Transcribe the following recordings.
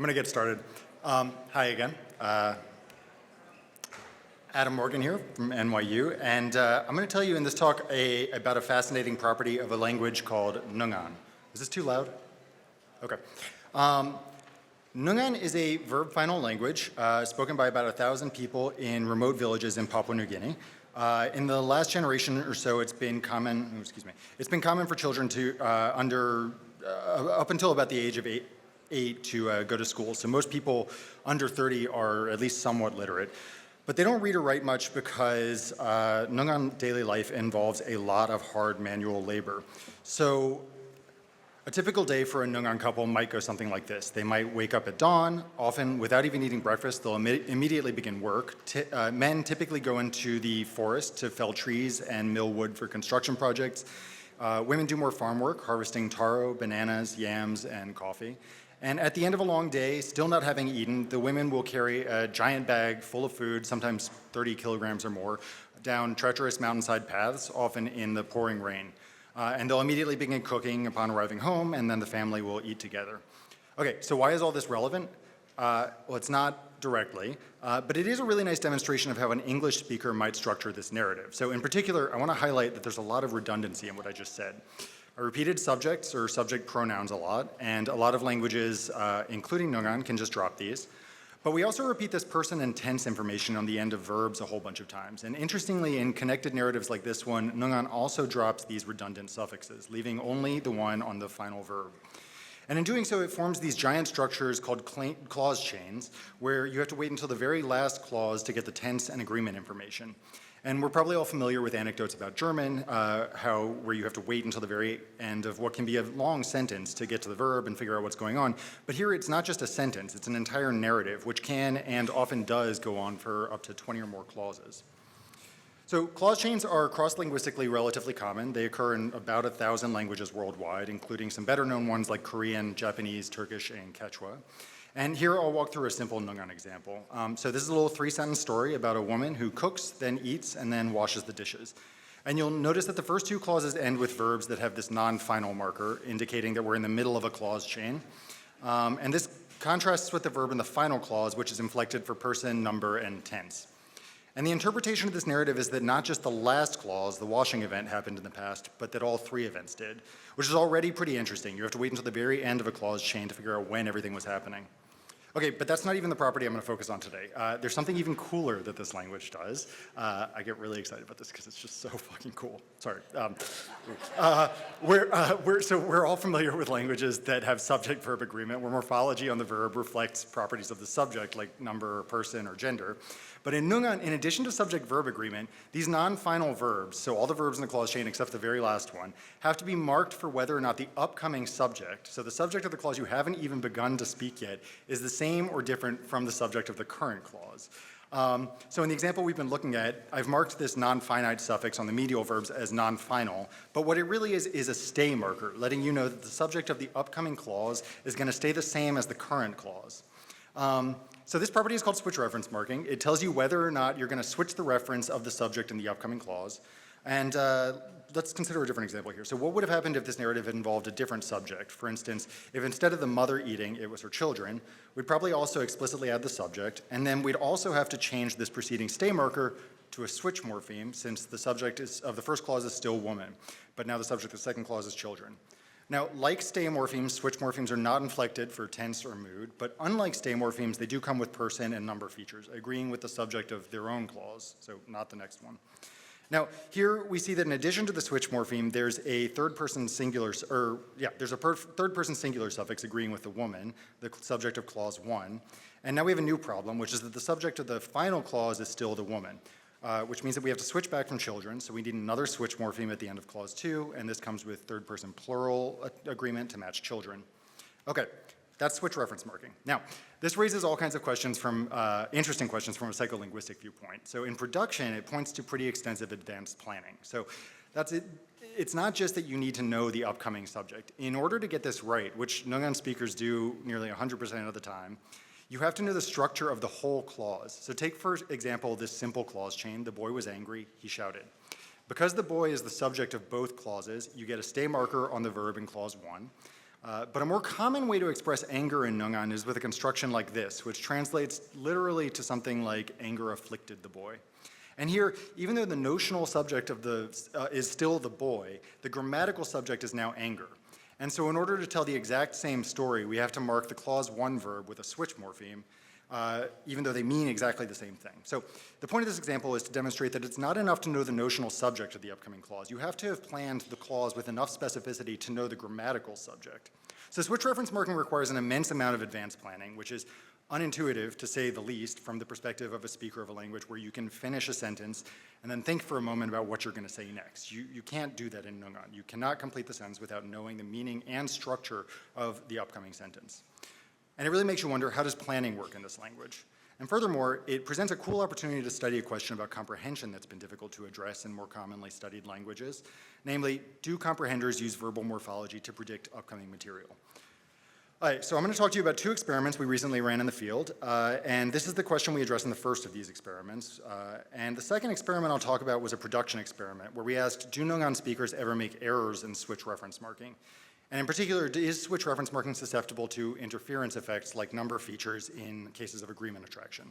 I'm going to get started. Hi again. Adam Morgan here from NYU, and I'm going to tell you in this talk about a fascinating property of a language called Nungon. Is this too loud? Okay. Nungon is a verb final language spoken by about 1,000 people in remote villages in Papua New Guinea. In the last generation or so, it's been common. It's been common for children to up until about the age of eight to go to school. So most people under 30 are at least somewhat literate. But they don't read or write much because Nungon daily life involves a lot of hard manual labor. So a typical day for a Nungon couple might go something like this. They might wake up at dawn, often without even eating breakfast. They'll immediately begin work. Men typically go into the forest to fell trees and mill wood for construction projects. Women do more farm work, harvesting taro, bananas, yams, and coffee. And at the end of a long day, still not having eaten, the women will carry a giant bag full of food, sometimes 30 kilograms or more, down treacherous mountainside paths, often in the pouring rain. And they'll immediately begin cooking upon arriving home, and then the family will eat together. Okay, so why is all this relevant? Well, it's not directly, but it is a really nice demonstration of how an English speaker might structure this narrative. So in particular, I want to highlight that there's a lot of redundancy in what I just said. I repeated subjects or subject pronouns a lot, and a lot of languages, including Nungon, can just drop these. But we also repeat this person and tense information on the end of verbs a whole bunch of times. And interestingly, in connected narratives like this one, Nungon also drops these redundant suffixes, leaving only the one on the final verb. And in doing so, it forms these giant structures called clause chains, where you have to wait until the very last clause to get the tense and agreement information. And we're probably all familiar with anecdotes about German, where you have to wait until the very end of what can be a long sentence to get to the verb and figure out what's going on. But here it's not just a sentence, it's an entire narrative, which can and often does go on for up to 20 or more clauses. So clause chains are cross-linguistically relatively common. They occur in about 1,000 languages worldwide, including some better-known ones like Korean, Japanese, Turkish, and Quechua. And here I'll walk through a simple Nungon example. So this is a little 3-sentence story about a woman who cooks, then eats, and then washes the dishes. And you'll notice that the first 2 clauses end with verbs that have this non-final marker, indicating that we're in the middle of a clause chain. And this contrasts with the verb in the final clause, which is inflected for person, number, and tense. And the interpretation of this narrative is that not just the last clause, the washing event, happened in the past, but that all 3 events did, which is already pretty interesting. You have to wait until the very end of a clause chain to figure out when everything was happening. Okay, but that's not even the property I'm going to focus on today. There's something even cooler that this language does. I get really excited about this because it's just so fucking cool. Sorry. We're all familiar with languages that have subject-verb agreement, where morphology on the verb reflects properties of the subject, like number, person, or gender. But in Nungon, in addition to subject-verb agreement, these non-final verbs, so all the verbs in the clause chain except the very last one, have to be marked for whether or not the upcoming subject, so the subject of the clause you haven't even begun to speak yet, is the same or different from the subject of the current clause. So in the example we've been looking at, I've marked this non-finite suffix on the medial verbs as non-final, but what it really is a stay marker, letting you know that the subject of the upcoming clause is going to stay the same as the current clause. So this property is called switch reference marking. It tells you whether or not you're going to switch the reference of the subject in the upcoming clause. And let's consider a different example here. So what would have happened if this narrative had involved a different subject? For instance, if instead of the mother eating, it was her children, we'd probably also explicitly add the subject, and then we'd also have to change this preceding stay marker to a switch morpheme, since the subject of the first clause is still woman, but now the subject of the second clause is children. Now, like stay morphemes, switch morphemes are not inflected for tense or mood, but unlike stay morphemes, they do come with person and number features, agreeing with the subject of their own clause, so not the next one. Now, here we see that in addition to the switch morpheme, there's a third-person singular suffix agreeing with the woman, the subject of clause 1. And now we have a new problem, which is that the subject of the final clause is still the woman, which means that we have to switch back from children, so we need another switch morpheme at the end of clause 2, and this comes with third-person plural agreement to match children. Okay, that's switch reference marking. Now, this raises all kinds of questions interesting questions from a psycholinguistic viewpoint. So in production, it points to pretty extensive advanced planning. So that's it. It's not just that you need to know the upcoming subject. In order to get this right, which Nungon speakers do nearly 100% of the time, you have to know the structure of the whole clause. So take, for example, this simple clause chain. The boy was angry, he shouted. Because the boy is the subject of both clauses, you get a stay marker on the verb in clause 1. But a more common way to express anger in Nungon is with a construction like this, which translates literally to something like anger afflicted the boy. And here, even though the notional subject of is still the boy, the grammatical subject is now anger. And so in order to tell the exact same story, we have to mark the clause 1 verb with a switch morpheme, even though they mean exactly the same thing. So the point of this example is to demonstrate that it's not enough to know the notional subject of the upcoming clause. You have to have planned the clause with enough specificity to know the grammatical subject. So switch reference marking requires an immense amount of advanced planning, which is unintuitive, to say the least, from the perspective of a speaker of a language where you can finish a sentence and then think for a moment about what you're going to say next. You can't do that in Nungon. You cannot complete the sentence without knowing the meaning and structure of the upcoming sentence. And it really makes you wonder, how does planning work in this language? And furthermore, it presents a cool opportunity to study a question about comprehension that's been difficult to address in more commonly studied languages. Namely, do comprehenders use verbal morphology to predict upcoming material? All right, so I'm going to talk to you about 2 experiments we recently ran in the field, and this is the question we addressed in the first of these experiments. And the second experiment I'll talk about was a production experiment, where we asked, do Nungon speakers ever make errors in switch reference marking? And in particular, is switch reference marking susceptible to interference effects like number features in cases of agreement attraction?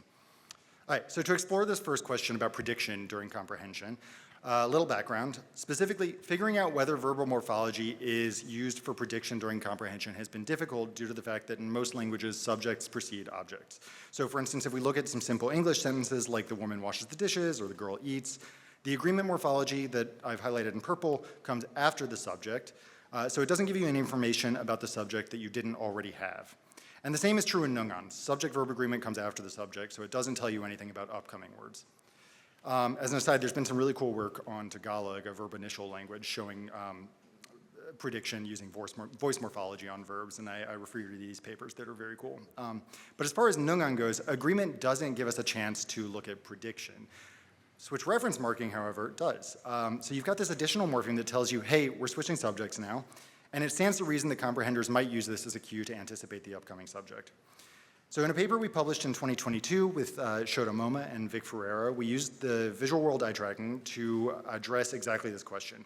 All right, so to explore this first question about prediction during comprehension, a little background. Specifically, figuring out whether verbal morphology is used for prediction during comprehension has been difficult due to the fact that in most languages, subjects precede objects. So for instance, if we look at some simple English sentences like the woman washes the dishes or the girl eats, the agreement morphology that I've highlighted in purple comes after the subject, so it doesn't give you any information about the subject that you didn't already have. And the same is true in Nungon. Subject-verb agreement comes after the subject, so it doesn't tell you anything about upcoming words. As an aside, there's been some really cool work on Tagalog, a verb-initial language, showing prediction using voice morphology on verbs, and I refer you to these papers that are very cool. But as far as Nungon goes, agreement doesn't give us a chance to look at prediction. Switch reference marking, however, does. So you've got this additional morpheme that tells you, hey, we're switching subjects now, and it stands to reason that comprehenders might use this as a cue to anticipate the upcoming subject. So in a paper we published in 2022 with Shota Moma and Vic Ferreira, we used the visual world eye tracking to address exactly this question.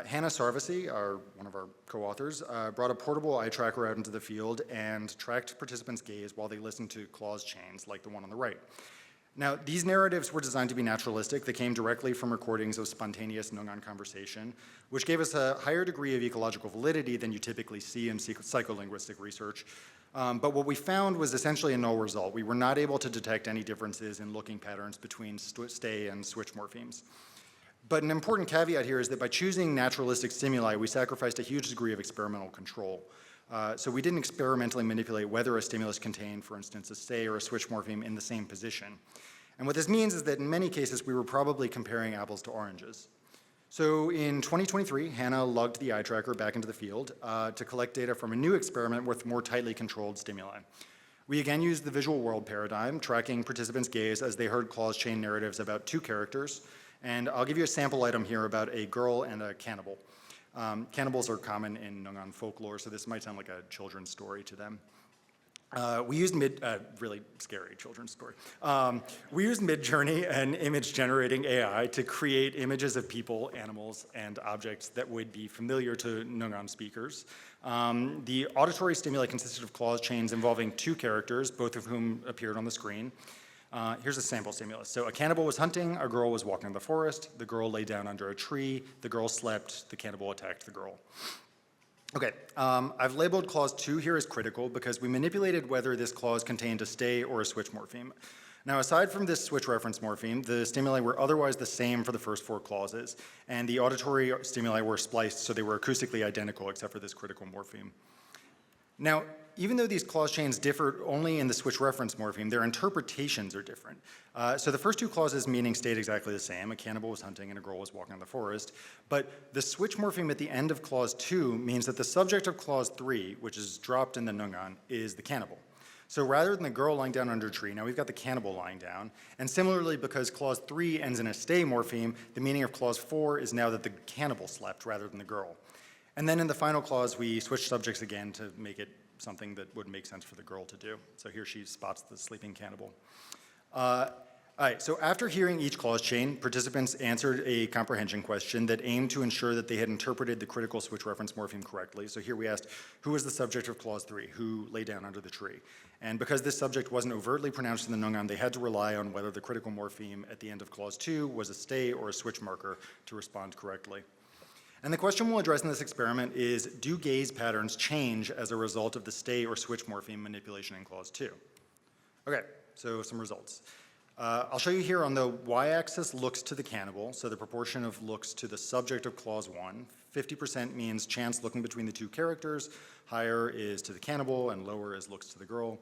Hannah Sarvasy, one of our co-authors, brought a portable eye tracker out into the field and tracked participants' gaze while they listened to clause chains like the one on the right. Now, these narratives were designed to be naturalistic. They came directly from recordings of spontaneous Nungon conversation, which gave us a higher degree of ecological validity than you typically see in psycholinguistic research. But what we found was essentially a null result. We were not able to detect any differences in looking patterns between stay and switch morphemes. But an important caveat here is that by choosing naturalistic stimuli, we sacrificed a huge degree of experimental control. So we didn't experimentally manipulate whether a stimulus contained, for instance, a stay or a switch morpheme in the same position. And what this means is that in many cases, we were probably comparing apples to oranges. So in 2023, Hannah lugged the eye tracker back into the field to collect data from a new experiment with more tightly controlled stimuli. We again used the visual world paradigm, tracking participants' gaze as they heard clause chain narratives about 2 characters. And I'll give you a sample item here about a girl and a cannibal. Cannibals are common in Nungon folklore, so this might sound like a children's story to them. We used really scary children's story. We used Midjourney, an image-generating AI, to create images of people, animals, and objects that would be familiar to Nungon speakers. The auditory stimuli consisted of clause chains involving 2 characters, both of whom appeared on the screen. Here's a sample stimulus. So a cannibal was hunting, a girl was walking in the forest, the girl lay down under a tree, the girl slept, the cannibal attacked the girl. Okay, I've labeled clause 2 here as critical because we manipulated whether this clause contained a stay or a switch morpheme. Now, aside from this switch reference morpheme, the stimuli were otherwise the same for the first 4 clauses, and the auditory stimuli were spliced so they were acoustically identical except for this critical morpheme. Now, even though these clause chains differ only in the switch reference morpheme, their interpretations are different. So the first 2 clauses' meaning stayed exactly the same. A cannibal was hunting and a girl was walking in the forest. But the switch morpheme at the end of clause 2 means that the subject of clause 3, which is dropped in the Nungon, is the cannibal. So rather than the girl lying down under a tree, now we've got the cannibal lying down. And similarly, because clause 3 ends in a stay morpheme, the meaning of clause 4 is now that the cannibal slept rather than the girl. And then in the final clause, we switch subjects again to make it something that would make sense for the girl to do. So here she spots the sleeping cannibal. All right, so after hearing each clause chain, participants answered a comprehension question that aimed to ensure that they had interpreted the critical switch reference morpheme correctly. So here we asked, who was the subject of clause 3? Who lay down under the tree? And because this subject wasn't overtly pronounced in the Nungon, they had to rely on whether the critical morpheme at the end of clause 2 was a stay or a switch marker to respond correctly. And the question we'll address in this experiment is, do gaze patterns change as a result of the stay or switch morpheme manipulation in clause 2? Okay, so some results. I'll show you here on the y-axis looks to the cannibal, so the proportion of looks to the subject of clause 1. 50% means chance looking between the two characters, higher is to the cannibal, and lower is looks to the girl.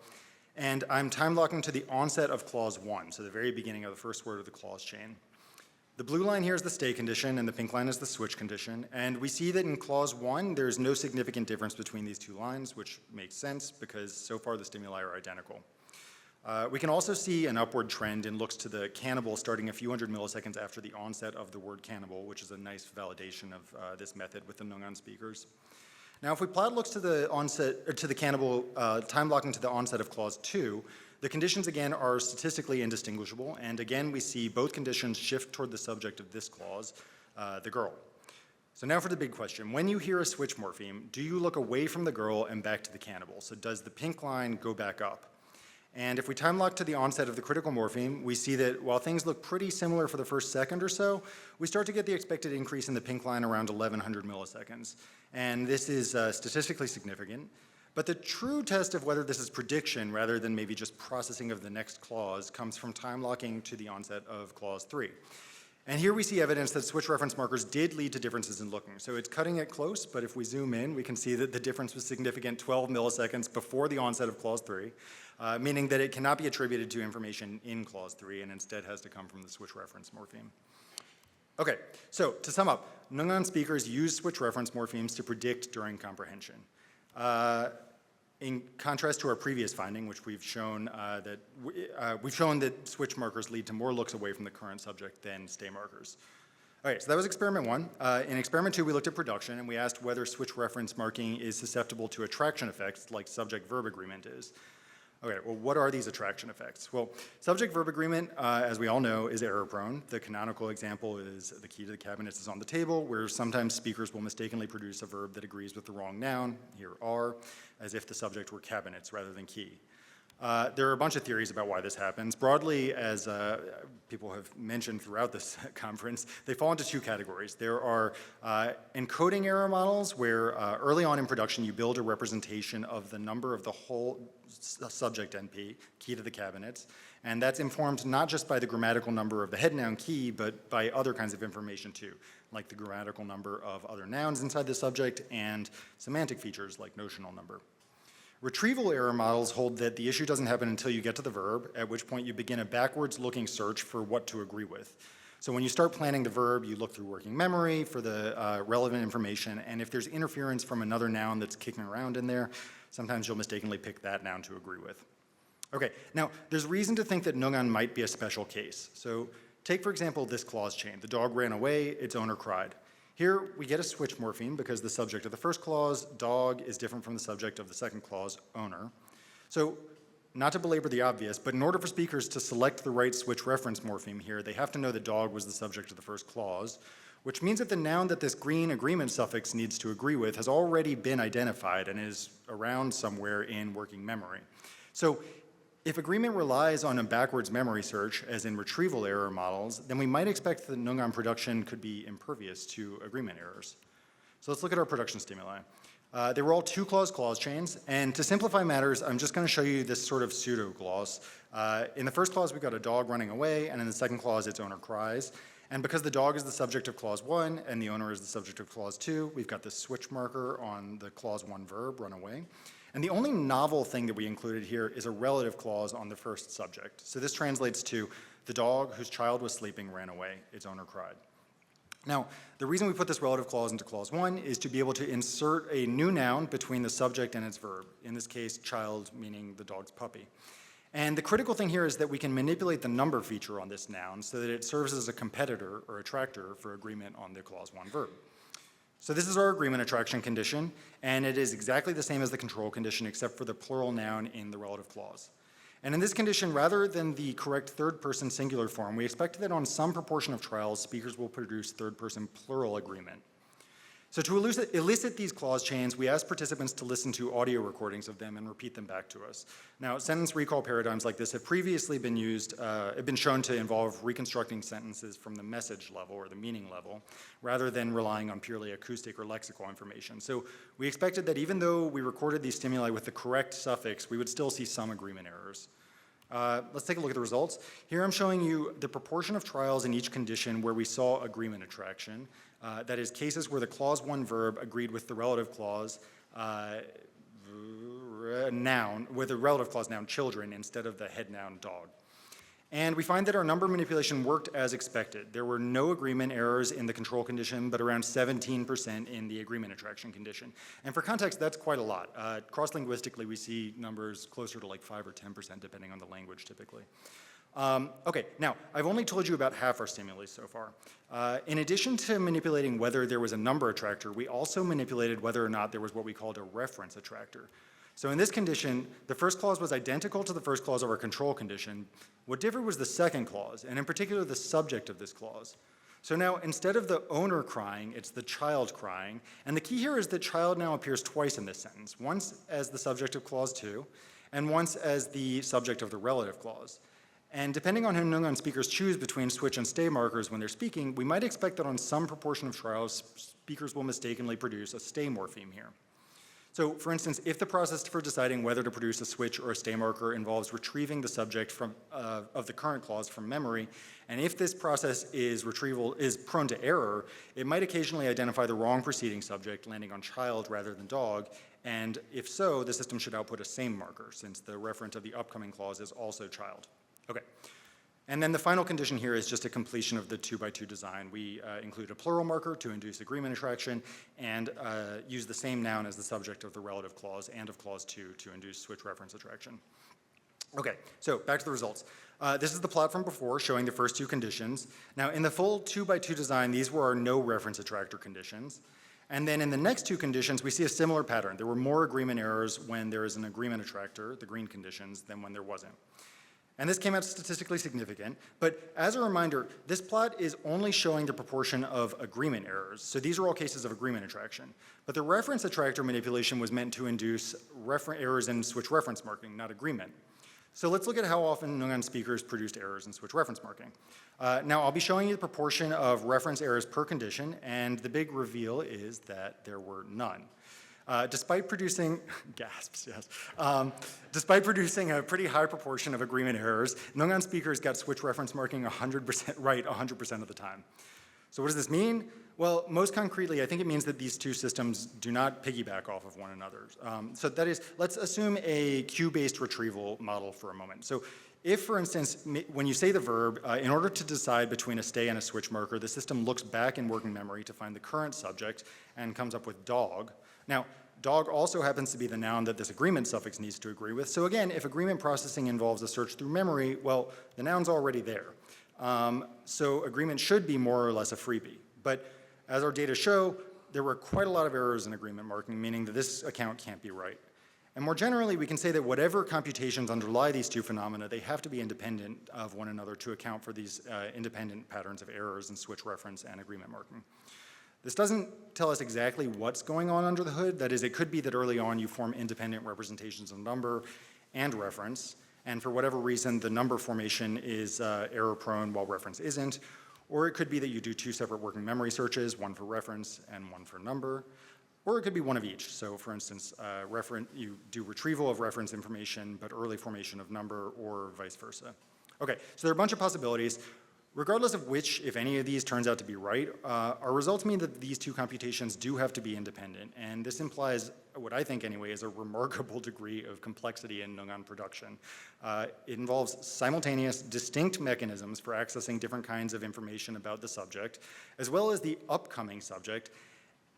And I'm time locking to the onset of clause 1, so the very beginning of the first word of the clause chain. The blue line here is the stay condition, and the pink line is the switch condition. And we see that in clause 1, there's no significant difference between these two lines, which makes sense because so far the stimuli are identical. We can also see an upward trend in looks to the cannibal starting a few hundred milliseconds after the onset of the word cannibal, which is a nice validation of this method with the Nungon speakers. Now, if we plot looks to the onset, or to the cannibal, time blocking to the onset of clause 2, the conditions again are statistically indistinguishable, and again we see both conditions shift toward the subject of this clause, the girl. So now for the big question. When you hear a switch morpheme, do you look away from the girl and back to the cannibal? So does the pink line go back up? And if we time lock to the onset of the critical morpheme, we see that while things look pretty similar for the first second or so, we start to get the expected increase in the pink line around 1100 milliseconds. And this is statistically significant. But the true test of whether this is prediction rather than maybe just processing of the next clause comes from time locking to the onset of clause 3. And here we see evidence that switch reference markers did lead to differences in looking. So it's cutting it close, but if we zoom in, we can see that the difference was significant 12 milliseconds before the onset of clause 3, meaning that it cannot be attributed to information in clause 3 and instead has to come from the switch reference morpheme. Okay, so to sum up, Nungon speakers use switch reference morphemes to predict during comprehension. In contrast to our previous finding, which we've shown that switch markers lead to more looks away from the current subject than stay markers. All right, so that was experiment 1. In experiment 2, we looked at production, and we asked whether switch reference marking is susceptible to attraction effects like subject-verb agreement is. Okay, well, what are these attraction effects? Well, subject-verb agreement, as we all know, is error-prone. The canonical example is the key to the cabinets is on the table, where sometimes speakers will mistakenly produce a verb that agrees with the wrong noun, here are, as if the subject were cabinets rather than key. There are a bunch of theories about why this happens. Broadly, as people have mentioned throughout this conference, they fall into two categories. There are encoding error models where early on in production you build a representation of the number of the whole subject NP, key to the cabinets, and that's informed not just by the grammatical number of the head noun key, but by other kinds of information too, like the grammatical number of other nouns inside the subject and semantic features like notional number. Retrieval error models hold that the issue doesn't happen until you get to the verb, at which point you begin a backwards-looking search for what to agree with. So when you start planning the verb, you look through working memory for the relevant information, and if there's interference from another noun that's kicking around in there, sometimes you'll mistakenly pick that noun to agree with. Okay, now there's reason to think that Nungon might be a special case. So take, for example, this clause chain. The dog ran away, its owner cried. Here we get a switch morpheme because the subject of the first clause, dog, is different from the subject of the second clause, owner. So not to belabor the obvious, but in order for speakers to select the right switch reference morpheme here, they have to know that dog was the subject of the first clause, which means that the noun that this green agreement suffix needs to agree with has already been identified and is around somewhere in working memory. So if agreement relies on a backwards memory search, as in retrieval error models, then we might expect that Nungon production could be impervious to agreement errors. So let's look at our production stimuli. They were all two-clause chains, and to simplify matters, I'm just going to show you this sort of pseudo-clause. In the first clause, we've got a dog running away, and in the second clause, its owner cries. And because the dog is the subject of clause 1 and the owner is the subject of clause 2, we've got this switch marker on the clause 1 verb, run away. And the only novel thing that we included here is a relative clause on the first subject. So this translates to the dog whose child was sleeping ran away, its owner cried. Now, the reason we put this relative clause into clause 1 is to be able to insert a new noun between the subject and its verb. In this case, child meaning the dog's puppy. And the critical thing here is that we can manipulate the number feature on this noun so that it serves as a competitor or attractor for agreement on the clause 1 verb. So this is our agreement attraction condition, and it is exactly the same as the control condition except for the plural noun in the relative clause. And in this condition, rather than the correct third-person singular form, we expect that on some proportion of trials, speakers will produce third-person plural agreement. So to elicit these clause chains, we asked participants to listen to audio recordings of them and repeat them back to us. Now, sentence recall paradigms like this have previously been shown to involve reconstructing sentences from the message level or the meaning level, rather than relying on purely acoustic or lexical information. So we expected that even though we recorded these stimuli with the correct suffix, we would still see some agreement errors. Let's take a look at the results. Here I'm showing you the proportion of trials in each condition where we saw agreement attraction. That is, cases where the clause 1 verb agreed with the relative clause noun, with the relative clause noun children instead of the head noun dog. And we find that our number manipulation worked as expected. There were no agreement errors in the control condition, but around 17% in the agreement attraction condition. And for context, that's quite a lot. Cross-linguistically, we see numbers closer to like 5 or 10%, depending on the language typically. Okay, now, I've only told you about half our stimuli so far. In addition to manipulating whether there was a number attractor, we also manipulated whether or not there was what we called a reference attractor. So in this condition, the first clause was identical to the first clause of our control condition. What differed was the second clause, and in particular, the subject of this clause. So now, instead of the owner crying, it's the child crying. And the key here is that child now appears twice in this sentence, once as the subject of clause 2, and once as the subject of the relative clause. And depending on who Nungon speakers choose between switch and stay markers when they're speaking, we might expect that on some proportion of trials, speakers will mistakenly produce a stay morpheme here. So for instance, if the process for deciding whether to produce a switch or a stay marker involves retrieving the subject of the current clause from memory, and if this process is prone to error, it might occasionally identify the wrong preceding subject, landing on child rather than dog, and if so, the system should output a same marker, since the referent of the upcoming clause is also child. Okay. And then the final condition here is just a completion of the 2x2 design. We include a plural marker to induce agreement attraction and use the same noun as the subject of the relative clause and of clause 2 to induce switch reference attraction. Okay, so back to the results. This is the plot from before showing the first two conditions. Now in the full 2x2 design, these were our no reference attractor conditions. And then in the next two conditions, we see a similar pattern. There were more agreement errors when there is an agreement attractor, the green conditions, than when there wasn't. And this came out statistically significant, but as a reminder, this plot is only showing the proportion of agreement errors. So these are all cases of agreement attraction. But the reference attractor manipulation was meant to induce errors in switch reference marking, not agreement. So let's look at how often Nungon speakers produced errors in switch reference marking. Now I'll be showing you the proportion of reference errors per condition, and the big reveal is that there were none. Despite producing, gasps, yes. Despite producing a pretty high proportion of agreement errors, Nungon speakers got switch reference marking 100% right 100% of the time. So what does this mean? Well, most concretely, I think it means that these two systems do not piggyback off of one another. So that is, let's assume a queue-based retrieval model for a moment. So if, for instance, when you say the verb, in order to decide between a stay and a switch marker, the system looks back in working memory to find the current subject and comes up with dog. Now, dog also happens to be the noun that this agreement suffix needs to agree with. So again, if agreement processing involves a search through memory, well, the noun's already there. So agreement should be more or less a freebie. But as our data show, there were quite a lot of errors in agreement marking, meaning that this account can't be right. And more generally, we can say that whatever computations underlie these two phenomena, they have to be independent of one another to account for these independent patterns of errors in switch reference and agreement marking. This doesn't tell us exactly what's going on under the hood. That is, it could be that early on you form independent representations of number and reference, and for whatever reason the number formation is error-prone while reference isn't, or it could be that you do two separate working memory searches, one for reference and one for number, or it could be one of each. So for instance, you do retrieval of reference information, but early formation of number, or vice versa. Okay, so there are a bunch of possibilities. Regardless of which, if any of these turns out to be right, our results mean that these two computations do have to be independent, and this implies, what I think anyway, is a remarkable degree of complexity in Nungon production. It involves simultaneous, distinct mechanisms for accessing different kinds of information about the subject, as well as the upcoming subject,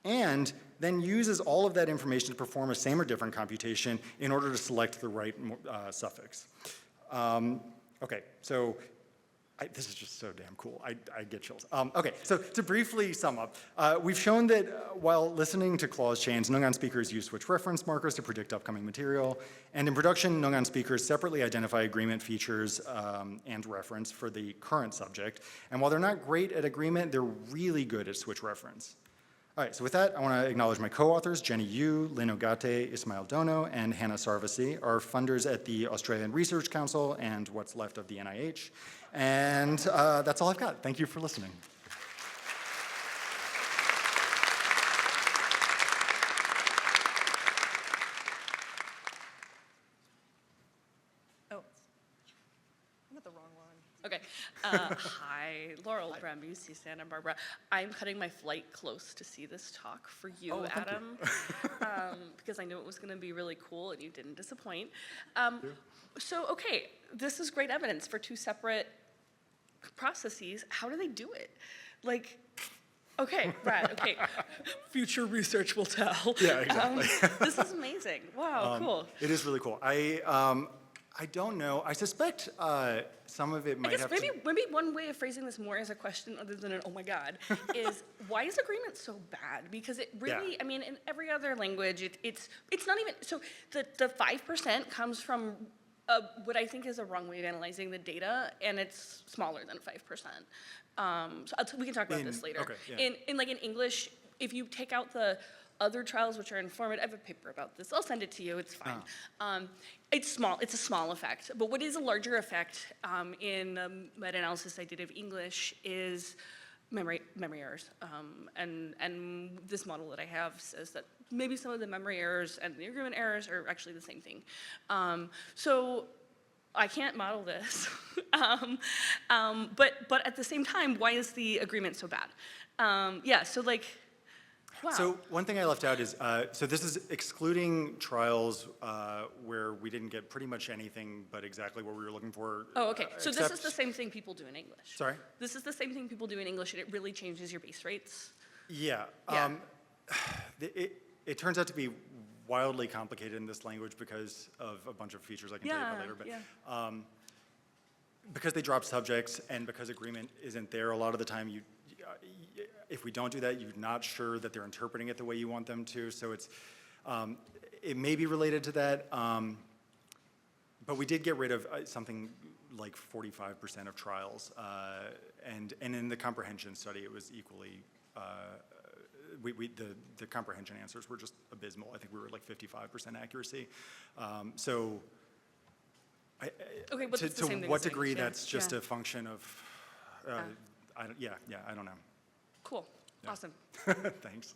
and then uses all of that information to perform a same or different computation in order to select the right suffix. Okay, so This is just so damn cool. I get chills. Okay, so to briefly sum up, we've shown that while listening to clause chains, Nungon speakers use switch reference markers to predict upcoming material. And in production, Nungon speakers separately identify agreement features and reference for the current subject. And while they're not great at agreement, they're really good at switch reference. All right, so with that, I want to acknowledge my co-authors, Jenny Yu, Ögate, Ismael Dono, and Hannah Sarvasy, our funders at the Australian Research Council and what's left of the NIH. And that's all I've got. Thank you for listening. Oh, I'm at the wrong one. Okay. Hi, Laurel from UC Santa Barbara. I'm cutting my flight close to see this talk for you, Adam, because I knew it was going to be really cool and you didn't disappoint. So, okay, this is great evidence for two separate processes. How do they do it? Like, okay, Brad, okay. Future research will tell. Yeah, exactly. This is amazing. Wow, cool. It is really cool. I don't know. I suspect some of it might have maybe one way of phrasing this more as a question other than an oh my god is why is agreement so bad? Because it really, Yeah. I mean, in every other language, it's not even, so the 5% comes from what I think is a wrong way of analyzing the data, and it's smaller than 5%. So we can talk about this later. Okay, yeah. In English, if you take out the other trials which are informative, I have a paper about this. I'll send it to you. It's fine. It's small. It's a small effect. But what is a larger effect in meta-analysis I did of English is memory errors. And this model that I have says that maybe some of the memory errors and the agreement errors are actually the same thing. So I can't model this. But at the same time, why is the agreement so bad? Yeah. So like. Wow. So one thing I left out is, so this is excluding trials where we didn't get pretty much anything but exactly what we were looking for. Oh, okay. So this is the same thing people do in English. Sorry? This is the same thing people do in English, and it really changes your base rates. Yeah. Yeah. It turns out to be wildly complicated in this language because of a bunch of features I can tell you about later. But because they drop subjects and because agreement isn't there, a lot of the time if we don't do that, you're not sure that they're interpreting it the way you want them to. So it's, it may be related to that, but we did get rid of something like 45% of trials, and in the comprehension study, it was equally. The comprehension answers were just abysmal. I think we were like 55% accuracy. So, Okay, but it's the same to thing what as degree English, yeah. that's just Yeah. a function of, I don't know. Cool. Yeah. Awesome. Thanks.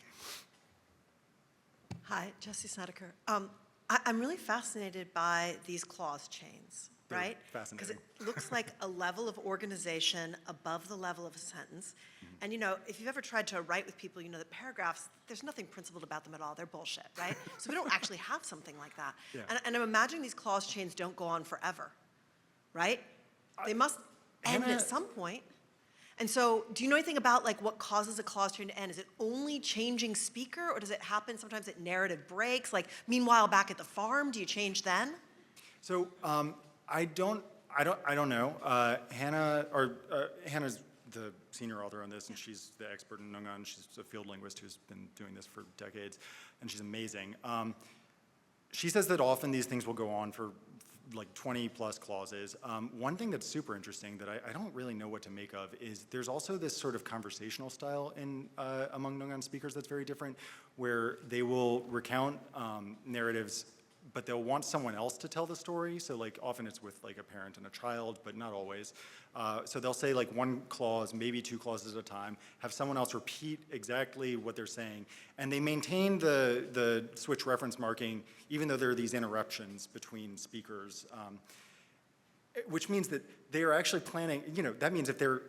Hi, Jessie Snedeker. I'm really fascinated by these clause chains, They're right? fascinating. Because it looks like a level of organization above the level of a sentence. Mm-hmm. And you know, if you've ever tried to write with people, you know that paragraphs, there's nothing principled about them at all. They're bullshit, right? So we don't actually have something like that. Yeah. And I'm imagining these clause chains don't go on forever, right? They must end Hannah- at some point. And so, do you know anything about like what causes a clause chain to end? Is it only changing speaker, or does it happen sometimes at narrative breaks? Like, meanwhile, back at the farm, do you change then? So I don't know. Hannah's the senior author on this, and she's the expert in Nungon. She's a field linguist who's been doing this for decades, and she's amazing. She says that often these things will go on for like 20 plus clauses. One thing that's super interesting that I don't really know what to make of is there's also this sort of conversational style in among Nungon speakers that's very different, where they will recount narratives, but they'll want someone else to tell the story. So like often it's with like a parent and a child, but not always. So they'll say like one clause, maybe two clauses at a time, have someone else repeat exactly what they're saying. And they maintain the switch reference marking, even though there are these interruptions between speakers, which means that they are actually planning, you know, that means if they're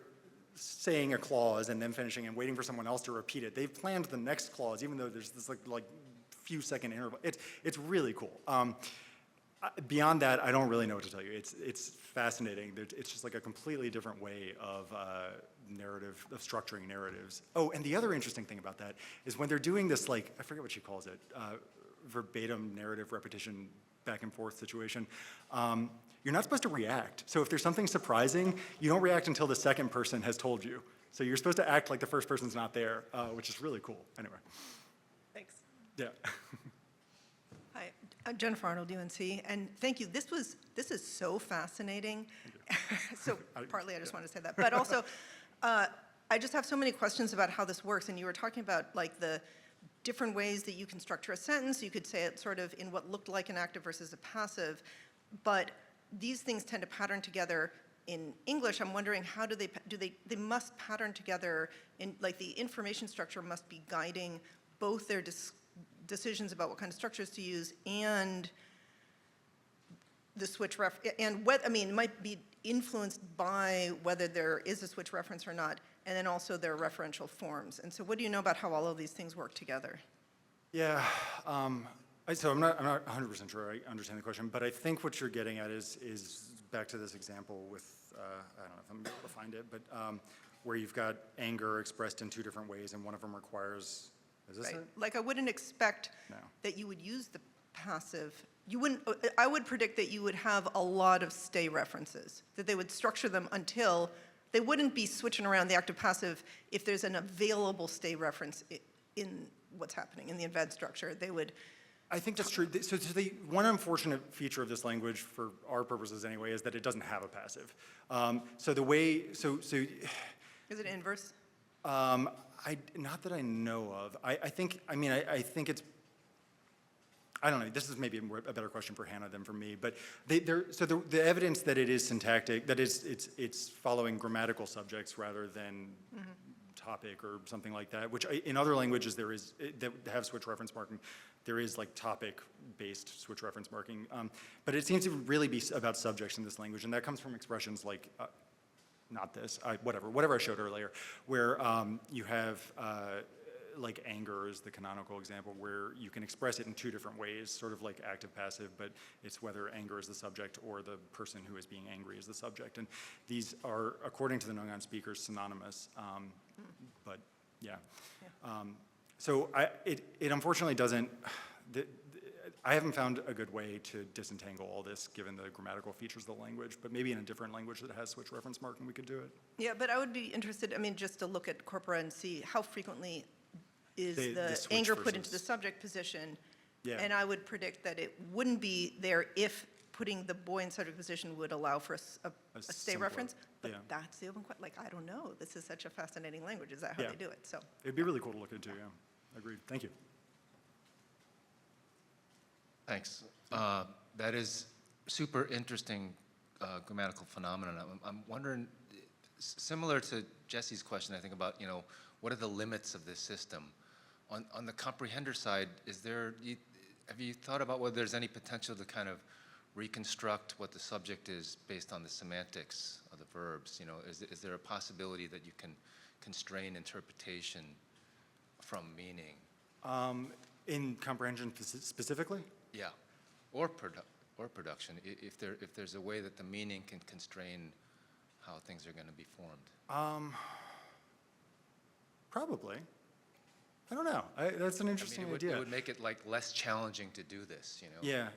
saying a clause and then finishing and waiting for someone else to repeat it, they've planned the next clause, even though there's this like few second interval. It's really cool. Beyond that, I don't really know what to tell you. It's fascinating. It's just like a completely different way of narrative, of structuring narratives. Oh, and the other interesting thing about that is when they're doing this, like, I forget what she calls it, verbatim narrative repetition back and forth situation. You're not supposed to react. So if there's something surprising, you don't react until the second person has told you. So you're supposed to act like the first person's not there, which is really cool. Anyway, Thanks. yeah. Hi, I'm Jennifer Arnold, UNC, and thank you. This is so fascinating. So partly I just want to say that, but also I just have so many questions about how this works. And you were talking about like the different ways that you can structure a sentence. You could say it sort of in what looked like an active versus a passive, but these things tend to pattern together. In English, I'm wondering how they must pattern together in, like, the information structure must be guiding both their decisions about what kind of structures to use and the switch and what, I mean, it might be influenced by whether there is a switch reference or not, and then also their referential forms. And so what do you know about how all of these things work together? Yeah, so I'm not 100% sure I understand the question, but I think what you're getting at is back to this example with, I don't know if I'm able to find it, but where you've got anger expressed in two different ways, and one of them requires, is this Right. it? Like, I wouldn't expect No. that you would use the passive. You wouldn't, I would predict that you would have a lot of stay references, that they would structure them until, they wouldn't be switching around the active passive if there's an available stay reference in what's happening in the embed structure. They would, I think that's true. So the one unfortunate feature of this language, for our purposes anyway, is that it doesn't have a passive. So the way, so is it inverse? not that I know of. I think it's, I don't know, this is maybe a better question for Hannah than for me, but so the evidence that it is syntactic, that it's following grammatical subjects rather than topic or something like that, which in other languages there is, that have switch reference marking, there is like topic-based switch reference marking. But it seems to really be about subjects in this language, and that comes from expressions like, not this, whatever I showed earlier, where you have, like anger is the canonical example, where you can express it in two different ways, sort of like active-passive, but it's whether anger is the subject or the person who is being angry is the subject. And these are, according to the Nungon speakers, synonymous, but yeah. So it unfortunately doesn't, I haven't found a good way to disentangle all this given the grammatical features of the language, but maybe in a different language that has switch reference marking, we could do it. Yeah, but I would be interested, I mean, just to look at corpora and see how frequently is the switch anger put into versus- the subject position. Yeah. And I would predict that it wouldn't be there if putting the boy in subject position would allow for a stay simpler, reference. But yeah. that's the open question. Like, I don't know. This is such a fascinating language. Is that how Yeah. they do it? So. It'd be really cool to look into, yeah. Agreed. Thank you. Thanks. That is super interesting grammatical phenomenon. I'm wondering, similar to Jesse's question, I think about, what are the limits of this system? On the comprehender side, have you thought about whether there's any potential to kind of reconstruct what the subject is based on the semantics of the verbs? Is there a possibility that you can constrain interpretation from meaning? In comprehension specifically? Yeah, or production, if there's a way that the meaning can constrain how things are going to be formed. Probably. I don't know. That's an interesting idea. It would make it like less challenging to do this, Yeah.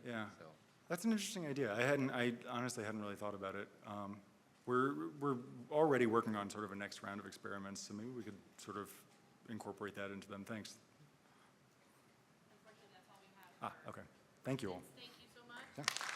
So, That's an interesting idea. I honestly hadn't really thought about it. We're already working on sort of a next round of experiments, so maybe we could sort of incorporate that into them. Thanks. Unfortunately, that's all we have. Okay. Thank you all. Thank you so much. Yeah.